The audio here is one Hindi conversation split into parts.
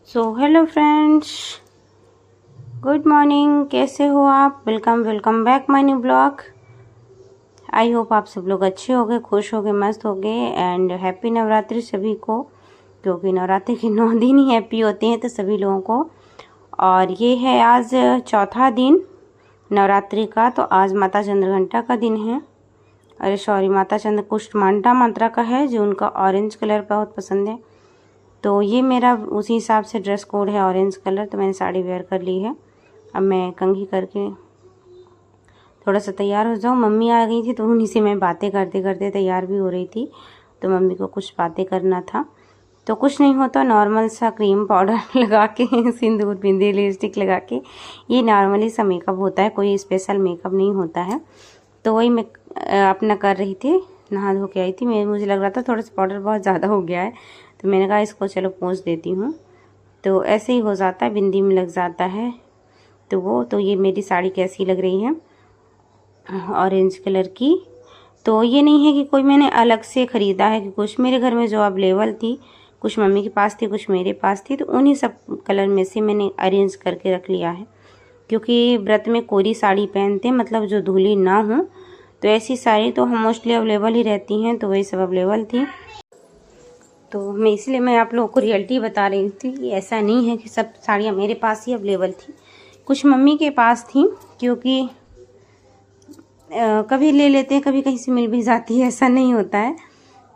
So hello friends, good morning. कैसे हो आप? Welcome back my new blog. I hope आप सब लोग अच्छे होंगे, खुश होंगे, मस्त होंगे एंड हैप्पी नवरात्रि सभी को, क्योंकि नवरात्रि के 9 दिन ही हैप्पी होते हैं तो सभी लोगों को। और ये है आज चौथा दिन नवरात्रि का, तो आज माता चंद्रघंटा का दिन है। अरे सॉरी, माता चंद्र कुष्मांडा मात्रा का है, जो उनका ऑरेंज कलर बहुत पसंद है। तो ये मेरा उसी हिसाब से ड्रेस कोड है, ऑरेंज कलर। तो मैंने साड़ी वेयर कर ली है। अब मैं कंघी करके थोड़ा सा तैयार हो जाऊँ। मम्मी आ गई थी तो उन्हीं से मैं बातें करते करते तैयार भी हो रही थी। तो मम्मी को कुछ बातें करना था, तो कुछ नहीं होता, नॉर्मल सा क्रीम पाउडर लगा के सिंदूर बिंदी लिपस्टिक लगा के, ये नॉर्मली सा मेकअप होता है, कोई स्पेशल मेकअप नहीं होता है। तो वही मैं अपना कर रही थी, नहा धो के आई थी। मुझे लग रहा था थोड़ा सा पाउडर बहुत ज़्यादा हो गया है, तो मैंने कहा इसको चलो पोंछ देती हूँ। तो ऐसे ही हो जाता है, बिंदी में लग जाता है। तो ये मेरी साड़ी कैसी लग रही है, ऑरेंज कलर की। तो ये नहीं है कि कोई मैंने अलग से ख़रीदा है, कि कुछ मेरे घर में जो अवेलेबल थी, कुछ मम्मी के पास थी, कुछ मेरे पास थी, तो उन्हीं सब कलर में से मैंने अरेंज करके रख लिया है। क्योंकि व्रत में कोरी साड़ी पहनते हैं, मतलब जो धुली ना हो, तो ऐसी साड़ी तो हम मोस्टली अवेलेबल ही रहती हैं, तो वही सब अवेलेबल थी। तो मैं आप लोगों को रियलिटी बता रही थी कि ऐसा नहीं है कि सब साड़ियाँ मेरे पास ही अवेलेबल थी, कुछ मम्मी के पास थी, क्योंकि कभी ले लेते हैं, कभी कहीं से मिल भी जाती है, ऐसा नहीं होता है।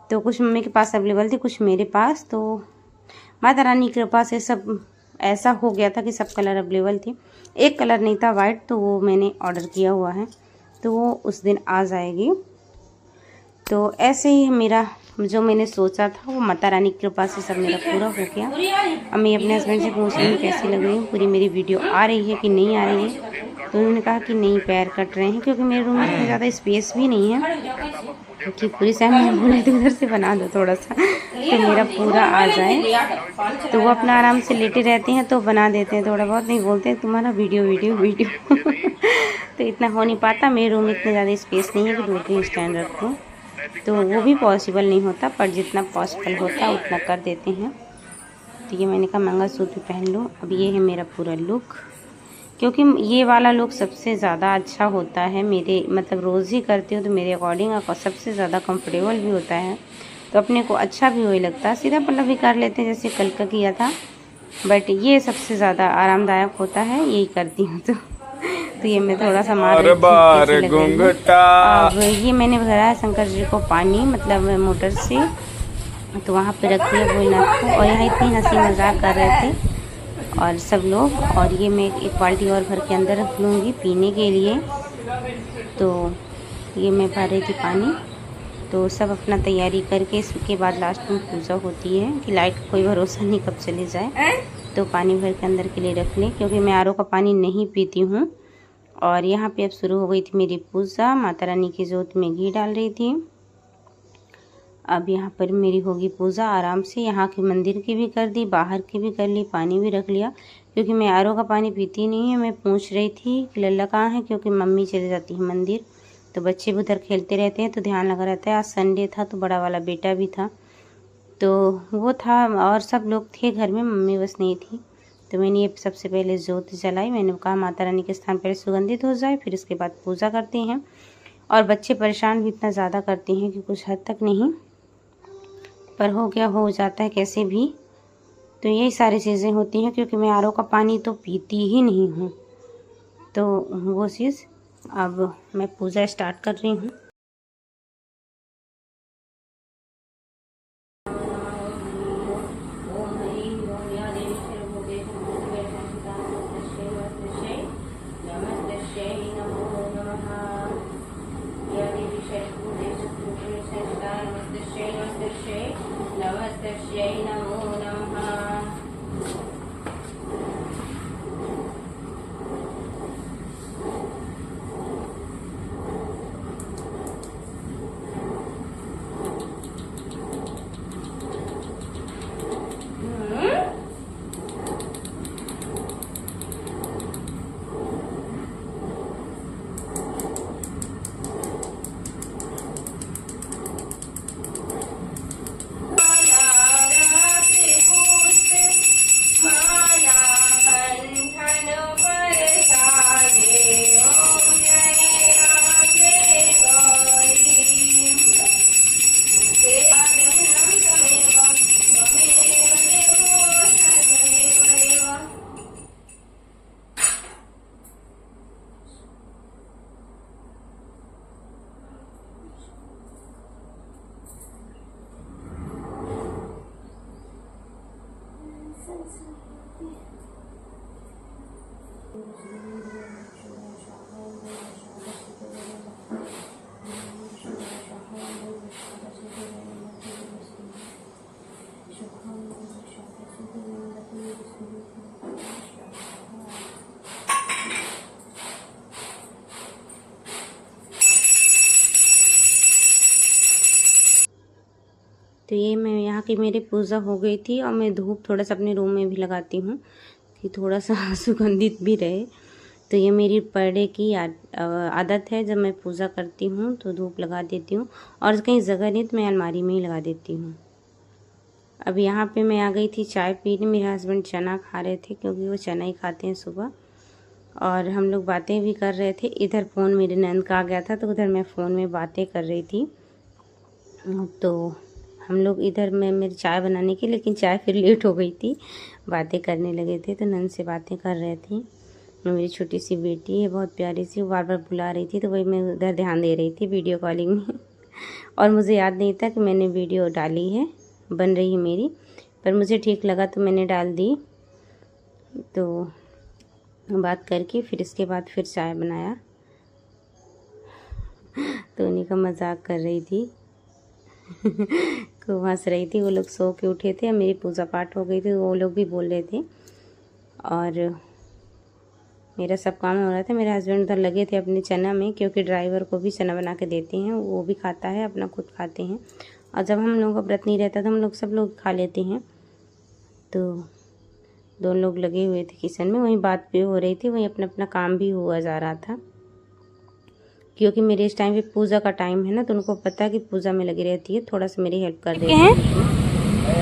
तो कुछ मम्मी के पास अवेलेबल थी, कुछ मेरे पास। तो माता रानी की कृपा से सब ऐसा हो गया था कि सब कलर अवेलेबल थी। एक कलर नहीं था, वाइट, तो वो मैंने ऑर्डर किया हुआ है, तो वो उस दिन आ जाएगी। तो ऐसे ही मेरा जो मैंने सोचा था वो माता रानी की कृपा से सब मेरा पूरा हो गया। अब मैं अपने हस्बैंड से पूछ रही हूँ कैसी लग रही हूँ, पूरी मेरी वीडियो आ रही है कि नहीं आ रही है। तो उन्होंने कहा कि नहीं, पैर कट रहे हैं, क्योंकि मेरे रूम में इतना ज़्यादा स्पेस भी नहीं है कि पूरी सहन बोले तो उधर से बना दो थोड़ा सा, तो मेरा पूरा आ जाए। तो वो अपना आराम से लेटे रहते हैं, तो बना देते हैं, थोड़ा बहुत नहीं बोलते तुम्हारा वीडियो वीडियो वीडियो तो इतना हो नहीं पाता, मेरे रूम में इतना ज़्यादा स्पेस नहीं है कि 2-3 स्टैंड रखूँ, तो वो भी पॉसिबल नहीं होता, पर जितना पॉसिबल होता है उतना कर देते हैं। तो ये मैंने कहा मंगलसूत्र पहन लूँ। अब ये है मेरा पूरा लुक, क्योंकि ये वाला लुक सबसे ज़्यादा अच्छा होता है मेरे, मतलब रोज़ ही करती हूँ तो मेरे अकॉर्डिंग सबसे ज़्यादा कंफर्टेबल भी होता है, तो अपने को अच्छा भी वही लगता है। सीधा पल्लव भी कर लेते हैं जैसे कल का किया था, बट ये सबसे ज़्यादा आरामदायक होता है, यही करती हूँ। तो ये मैं थोड़ा सा मार रही थी। अब ये मैंने भरा है शंकर जी को पानी, मतलब मोटर से, तो वहाँ पे रख दिया भोलेनाथ को, और यहाँ इतनी हंसी मजाक कर रहे थे और सब लोग। और ये मैं एक बाल्टी और भर के अंदर रख लूँगी पीने के लिए। तो ये मैं भर रही थी पानी। तो सब अपना तैयारी करके इसके बाद लास्ट में पूजा होती है, कि लाइट का कोई भरोसा नहीं कब चली जाए, तो पानी भर के अंदर के लिए रख लें, क्योंकि मैं आरओ का पानी नहीं पीती हूँ। और यहाँ पे अब शुरू हो गई थी मेरी पूजा, माता रानी की जोत में घी डाल रही थी। अब यहाँ पर मेरी होगी पूजा आराम से, यहाँ के मंदिर की भी कर दी, बाहर की भी कर ली, पानी भी रख लिया, क्योंकि मैं आरओ का पानी पीती नहीं है। मैं पूछ रही थी कि लल्ला कहाँ है, क्योंकि मम्मी चली जाती है मंदिर, तो बच्चे भी उधर खेलते रहते हैं, तो ध्यान लगा रहता है। आज संडे था तो बड़ा वाला बेटा भी था, तो वो था, और सब लोग थे घर में, मम्मी बस नहीं थी। तो मैंने ये सबसे पहले जोत जलाई। मैंने कहा माता रानी के स्थान पहले सुगंधित हो जाए, फिर इसके बाद पूजा करते हैं। और बच्चे परेशान भी इतना ज़्यादा करते हैं कि कुछ हद तक नहीं, पर हो गया, हो जाता है कैसे भी। तो यही सारी चीज़ें होती हैं, क्योंकि मैं आरओ का पानी तो पीती ही नहीं हूँ, तो वो चीज़। अब मैं पूजा स्टार्ट कर रही हूँ। तो ये मैं यहाँ की मेरी पूजा हो गई थी और मैं धूप थोड़ा सा अपने रूम में भी लगाती हूँ कि थोड़ा सा सुगंधित भी रहे। तो ये मेरी पर डे की आदत है, जब मैं पूजा करती हूँ तो धूप लगा देती हूँ, और कहीं जगह नहीं तो मैं अलमारी में ही लगा देती हूँ। अब यहाँ पे मैं आ गई थी चाय पीने। मेरे हस्बैंड चना खा रहे थे क्योंकि वो चना ही खाते हैं सुबह, और हम लोग बातें भी कर रहे थे। इधर फ़ोन मेरे नंद का आ गया था तो उधर मैं फ़ोन में बातें कर रही थी। तो हम लोग इधर में मेरी चाय बनाने की, लेकिन चाय फिर लेट हो गई थी, बातें करने लगे थे तो नंद से बातें कर रहे थे। मेरी छोटी सी बेटी है, बहुत प्यारी सी, वो बार बार बुला रही थी तो वही मैं उधर ध्यान दे रही थी वीडियो कॉलिंग में। और मुझे याद नहीं था कि मैंने वीडियो डाली है, बन रही है मेरी, पर मुझे ठीक लगा तो मैंने डाल दी। तो बात करके फिर इसके बाद फिर चाय बनाया। तो उन्हीं का मजाक कर रही थी खूब हंस रही थी। वो लोग सो के उठे थे, मेरी पूजा पाठ हो गई थी, वो लोग भी बोल रहे थे और मेरा सब काम हो रहा था। मेरे हस्बैंड उधर लगे थे अपने चना में, क्योंकि ड्राइवर को भी चना बना के देते हैं, वो भी खाता है, अपना खुद खाते हैं। और जब हम लोगों का व्रत नहीं रहता तो हम लोग सब लोग खा लेते हैं। तो दोनों लोग लगे हुए थे किचन में, वहीं बात भी हो रही थी, वहीं अपना अपना काम भी हुआ जा रहा था। क्योंकि मेरे इस टाइम पे पूजा का टाइम है ना, तो उनको पता है कि पूजा में लगी रहती है, थोड़ा सा मेरी हेल्प कर देती है।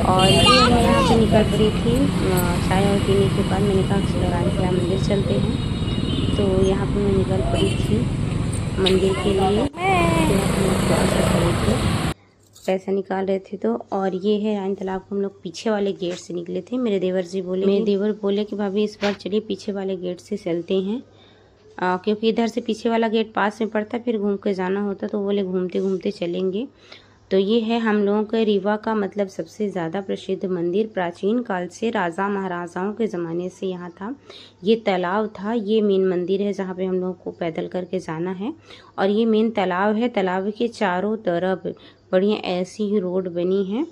और ये मैं यहाँ से निकल पड़ी थी चाय और पीने के बाद। मैंने कहा चलो रामचला मंदिर चलते हैं, तो यहाँ पे मैं निकल पड़ी थी मंदिर के लिए। पैसा निकाल रहे थे तो, और ये है रानी तालाब। हम लोग पीछे वाले गेट से निकले थे। मेरे देवर बोले कि भाभी इस बार चलिए पीछे वाले गेट से चलते हैं, क्योंकि इधर से पीछे वाला गेट पास में पड़ता, फिर घूम के जाना होता, तो बोले घूमते घूमते चलेंगे। तो ये है हम लोगों के रीवा का मतलब सबसे ज़्यादा प्रसिद्ध मंदिर। प्राचीन काल से राजा महाराजाओं के ज़माने से यहाँ था। ये तालाब था, ये मेन मंदिर है जहाँ पे हम लोगों को पैदल करके जाना है। और ये मेन तालाब है, तालाब के चारों तरफ बढ़िया ऐसी ही रोड बनी है,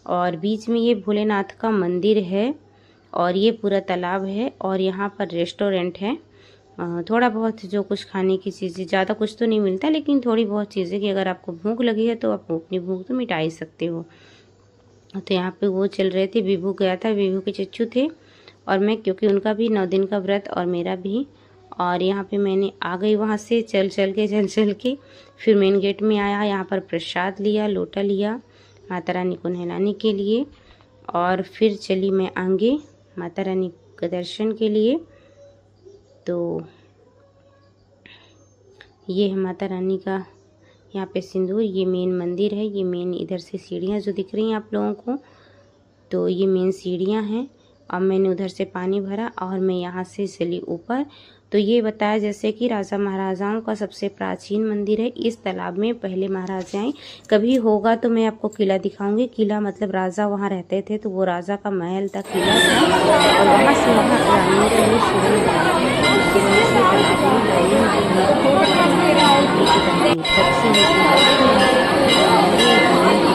और बीच में ये भोलेनाथ का मंदिर है, और ये पूरा तालाब है। और यहाँ पर रेस्टोरेंट है, थोड़ा बहुत जो कुछ खाने की चीज़ें, ज़्यादा कुछ तो नहीं मिलता, लेकिन थोड़ी बहुत चीज़ें कि अगर आपको भूख लगी है तो आप अपनी भूख तो मिटा ही सकते हो। तो यहाँ पे वो चल रहे थे, विभू गया था, विभू के चच्चू थे और मैं, क्योंकि उनका भी 9 दिन का व्रत और मेरा भी। और यहाँ पे मैंने आ गई वहाँ से चल चल के फिर मेन गेट में आया, यहाँ पर प्रसाद लिया, लोटा लिया माता रानी को नहलाने के लिए, और फिर चली मैं आगे माता रानी के दर्शन के लिए। तो ये है माता रानी का यहाँ पे सिंदूर, ये मेन मंदिर है, ये मेन इधर से सीढ़ियाँ जो दिख रही हैं आप लोगों को, तो ये मेन सीढ़ियाँ हैं। अब मैंने उधर से पानी भरा और मैं यहाँ से चली ऊपर। तो ये बताया जैसे कि राजा महाराजाओं का सबसे प्राचीन मंदिर है। इस तालाब में पहले महाराजा आए, कभी होगा तो मैं आपको किला दिखाऊंगी। किला मतलब राजा वहाँ रहते थे, तो वो राजा का महल था, किला था, और वहाँ से वहाँ रानियों के लिए सीढ़ी बनाई। उसकी वजह से तालाब में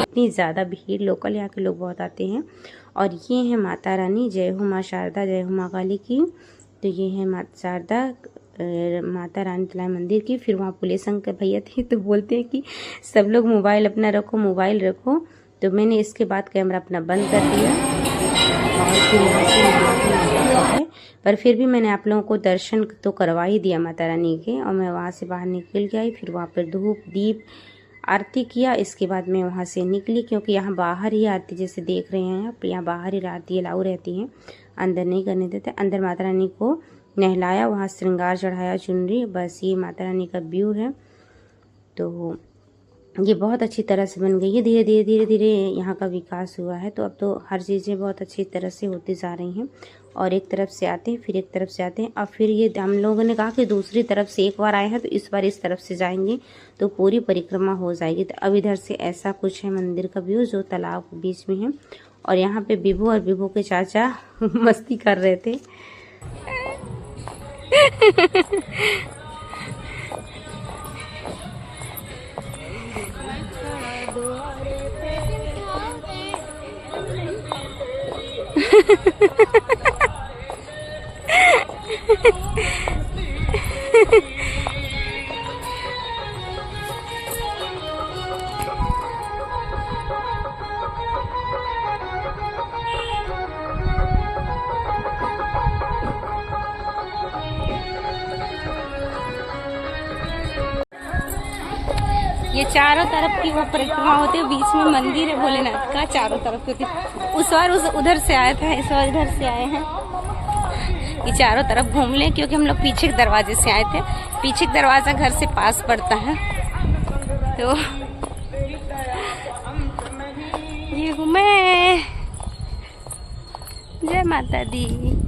इतनी ज़्यादा भीड़, लोकल यहाँ के लोग बहुत आते हैं। और ये है माता रानी, जय हो माँ शारदा, जय हो माँ काली की। तो ये है माता शारदा, माता रानी तालाब मंदिर की। फिर वहाँ पुलिस अंकल भैया थे, तो बोलते हैं कि सब लोग मोबाइल अपना रखो, मोबाइल रखो। तो मैंने इसके बाद कैमरा अपना बंद कर दिया, और फिर यहाँ से पर फिर भी मैंने आप लोगों को दर्शन तो करवा ही दिया माता रानी के। और मैं वहाँ से बाहर निकल के आई, फिर वहाँ पर धूप दीप आरती किया। इसके बाद मैं वहाँ से निकली, क्योंकि यहाँ बाहर ही आरती जैसे देख रहे हैं आप, यहाँ बाहर ही आरती अलाउ रहती हैं, अंदर नहीं करने देते। अंदर माता रानी को नहलाया, वहाँ श्रृंगार चढ़ाया, चुनरी, बस ये माता रानी का व्यू है। तो ये बहुत अच्छी तरह से बन गई है। धीरे धीरे यहाँ का विकास हुआ है, तो अब तो हर चीज़ें बहुत अच्छी तरह से होती जा रही हैं। और एक तरफ से आते हैं, फिर एक तरफ से आते हैं। अब फिर ये हम लोगों ने कहा कि दूसरी तरफ से एक बार आए हैं, तो इस बार इस तरफ से जाएंगे तो पूरी परिक्रमा हो जाएगी। तो अब इधर से ऐसा कुछ है मंदिर का व्यू, जो तालाब के बीच में है। और यहाँ पे बिभू और बिभू के चाचा मस्ती कर रहे थे। ये चारों तरफ की वो परिक्रमा होती है, बीच में मंदिर है भोलेनाथ का चारों तरफ, क्योंकि उस बार उधर से आया था, इस बार इधर से आए हैं। ये चारों तरफ घूम लें, क्योंकि हम लोग पीछे के दरवाजे से आए थे। पीछे का दरवाजा घर से पास पड़ता है। तो ये हूँ मैं। जय माता दी।